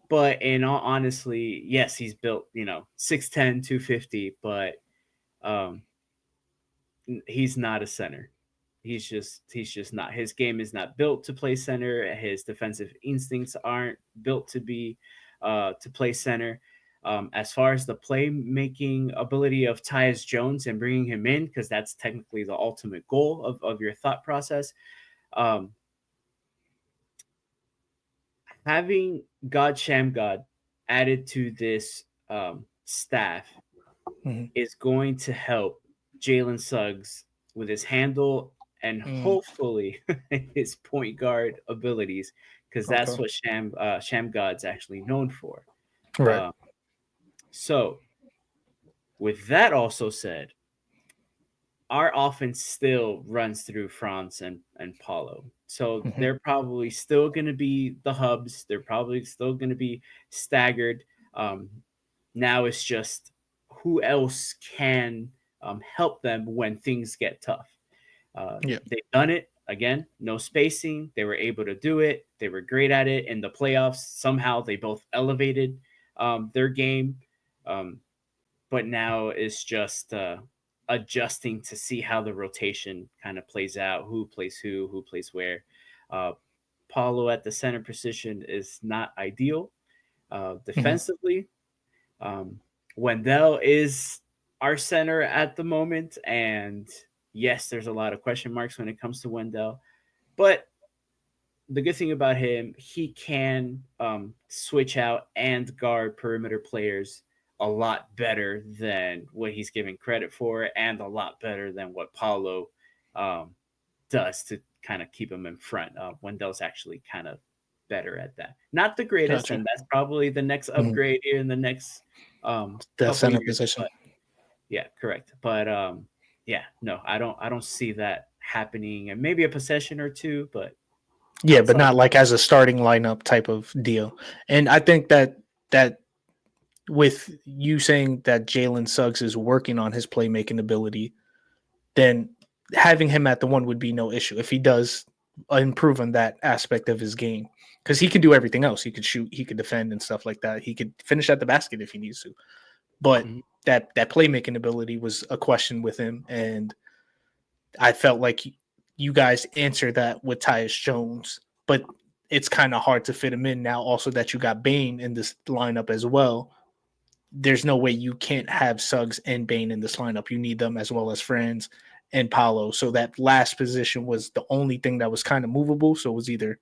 But in all honestly, yes, he's built, 6'10", 250, but he's not a center. He's just not. His game is not built to play center. His defensive instincts aren't built to be to play center. As far as the playmaking ability of Tyus Jones and bringing him in, because that's technically the ultimate goal of your thought process. Having God Shamgod added to this staff is going to help Jalen Suggs with his handle and hopefully his point guard abilities, because that's what Shamgod's actually known for. Right. So with that also said, our offense still runs through Franz and Paulo. So they're probably still going to be the hubs. They're probably still going to be staggered. Now it's just who else can help them when things get tough. They've done it. Again, no spacing. They were able to do it. They were great at it in the playoffs. Somehow they both elevated their game. But now it's just adjusting to see how the rotation kind of plays out, who plays who plays where. Paulo at the center position is not ideal defensively. Wendell is our center at the moment, and yes, there's a lot of question marks when it comes to Wendell, but the good thing about him, he can switch out and guard perimeter players a lot better than what he's given credit for, and a lot better than what Paulo does to kind of keep him in front. Wendell's actually kind of better at that. Not the greatest, and that's probably the next upgrade here in the next that center position. But, yeah, correct. But yeah, no, I don't see that happening, and maybe a possession or two, but yeah, but not like as a starting lineup type of deal. And I think that with you saying that Jalen Suggs is working on his playmaking ability, then having him at the 1 would be no issue if he does improve on that aspect of his game, because he can do everything else. He could shoot, he could defend and stuff like that. He could finish at the basket if he needs to. But that playmaking ability was a question with him, and I felt like you guys answered that with Tyus Jones, but it's kind of hard to fit him in now. Also, that you got Bane in this lineup as well. There's no way you can't have Suggs and Bane in this lineup. You need them as well as Franz and Paulo. So that last position was the only thing that was kind of movable. So it was either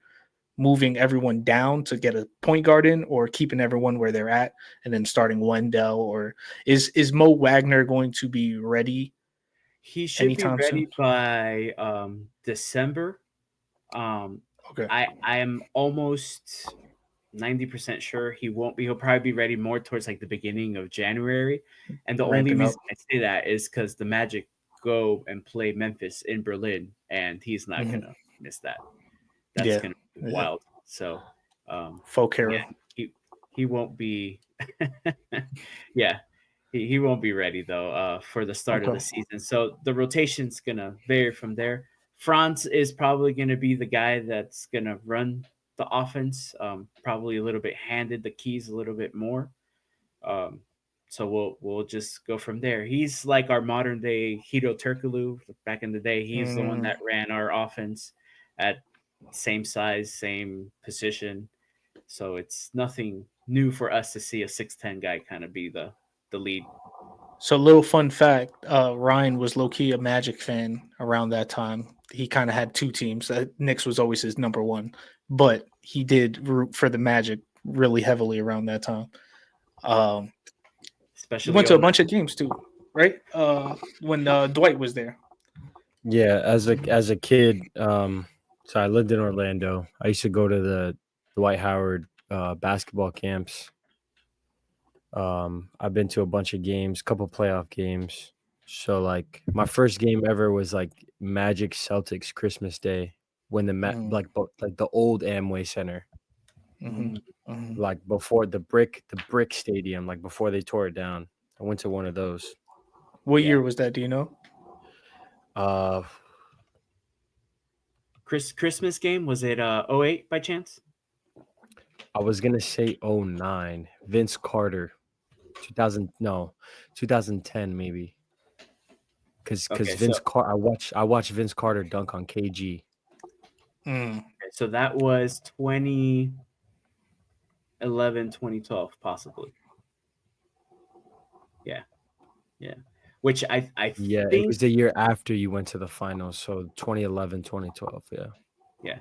moving everyone down to get a point guard in, or keeping everyone where they're at and then starting Wendell? Or is Mo Wagner going to be ready He should be anytime soon? ready by December. Um, Okay. I am almost 90% sure he won't be. He'll probably be ready more towards like the beginning of January. And the only Ramping up. reason I say that is because the Magic go and play Memphis in Berlin, and he's not Mhm. gonna miss that. That's Yeah. gonna be Yeah. wild. So, Folk hero. yeah, he won't be. Yeah, he won't be ready though for the start of the Okay. season. So the rotation's gonna vary from there. Franz is probably gonna be the guy that's gonna run the offense. Probably a little bit handed the keys a little bit more. Um, so we'll just go from there. He's like our modern day Hito Turkoglu. Back in the day, he's the one Mm. that ran our offense at same size, same position. So it's nothing new for us to see a 6'10" guy kind of be the lead. So, little fun fact: Ryan was low key a Magic fan around that time. He kind of had two teams. Knicks was always his number one, but he did root for the Magic really heavily around that time. You Especially went to a 09. bunch of games too, right? When Dwight was there. Yeah, as a kid, so I lived in Orlando. I used to go to the Dwight Howard basketball camps. I've been to a bunch of games, couple playoff games. So like my first game ever was like Magic Celtics Christmas Day when like the old Amway Center, Mm-hmm. Mm-hmm. like before the brick stadium, like before they tore it down. I went to one of those. What Yeah. year was that? Do you know? Uh Christmas game, was it 08 by chance? I was gonna say 09. Vince Carter. 2010 maybe. Because Okay, Vince Carter, I watched Vince Carter dunk on KG. Mm. so that was 2011, 2012, possibly. Yeah. Yeah. Which I Yeah, it think, was the year after you went to the finals, so 2011, 2012. Yeah. yeah.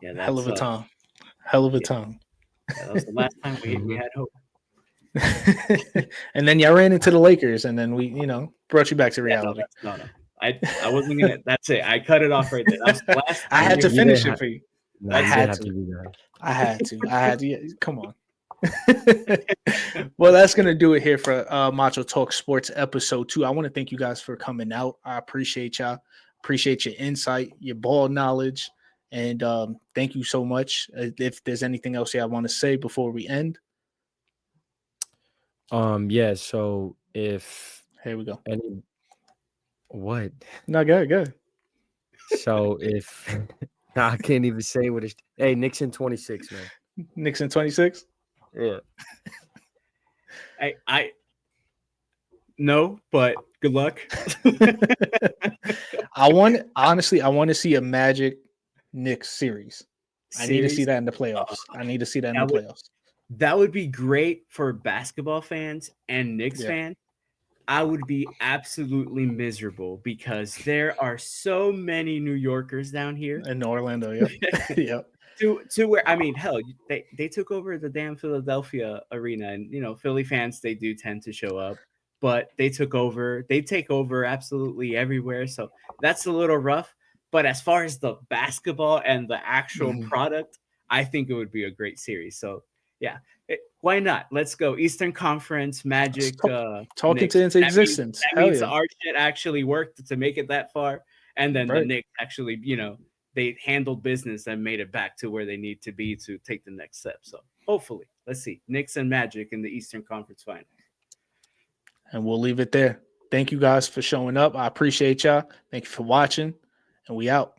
Yeah, Hell that's of a time. Hell of a yeah, time. yeah, that was the last time we Mhm. had hope. And then y'all ran into the Lakers, and then we, brought you back to Yeah, no, reality. no. I wasn't gonna. That's it. I cut it off right there. That was the last I time had we to were. You didn't finish it have for you. no, I you didn't had have to. to do that. I had to. Yeah, come on. Well, that's gonna do it here for Macho Talk Sports episode 2. I want to thank you guys for coming out. I appreciate y'all. Appreciate your insight, your ball knowledge, and thank you so much. If there's anything else I want to say before we end, Yeah, so if here we go. any what? No, good, good. So if I can't even say what it's hey, Nixon 26, man. Nixon 26. Yeah. I no, but good luck. I want to see a Magic Knicks series. I need to see Series, that in the playoffs. I need to see that in the that would playoffs. that would be great for basketball fans and Knicks Yeah. fans. I would be absolutely miserable because there are so many New Yorkers down here. In Orlando, yep. Yep. To where, I mean, hell, they took over the damn Philadelphia arena, and Philly fans, they do tend to show up, but they take over absolutely everywhere. So that's a little rough. But as far as the basketball and the actual Mhm. product, I think it would be a great series. So yeah, why not? Let's go Eastern Conference Magic. Talking Knicks. to into existence. That Hell means yeah. our shit actually worked to make it that far, and then the Right. Knicks actually, they handled business and made it back to where they need to be to take the next step. So hopefully, let's see, Knicks and Magic in the Eastern Conference Finals. And we'll leave it there. Thank you guys for showing up. I appreciate y'all. Thank you for watching. And we out.